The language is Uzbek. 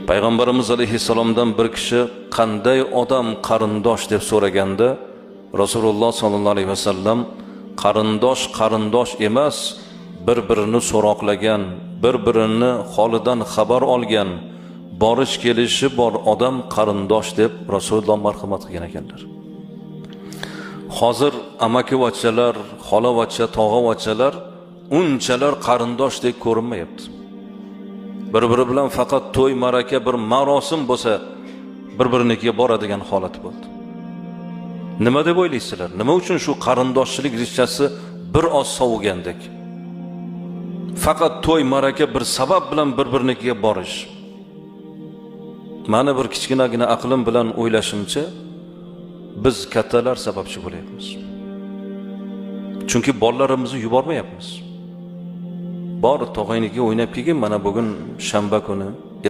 Payg'ambarimiz alayhissalomdan bir kishi qanday odam qarindosh deb so'raganda, Rasululloh sollallohu alayhi vasallam qarindosh emas, bir-birini so'roqlagan, bir-birini holidan xabar olgan, borish kelishi bor odam qarindosh deb Rasululloh marhamat qilgan ekanlar. Hozir amakivachchalar, xolavachcha, tog'avachchalar unchalar qarindoshdek ko'rinmayapti. Bir-biri bilan faqat to'y, maraka, bir marosim bo'lsa bir-birinikiga boradigan holat bo'ldi. Nima deb o'ylaysizlar? Nima uchun shu qarindoshchilik rishasi bir oz sovugandek? Faqat to'y, maraka bir sabab bilan bir-birinikiga borish. Mana bir kichkinagina aqlim bilan o'ylashimcha, biz kattalar sababchi bo'layapmiz. Chunki bolalarimizni yubormayapmiz. Bor tog'ayniga o'ynab kelgin, mana bugun shanba kuni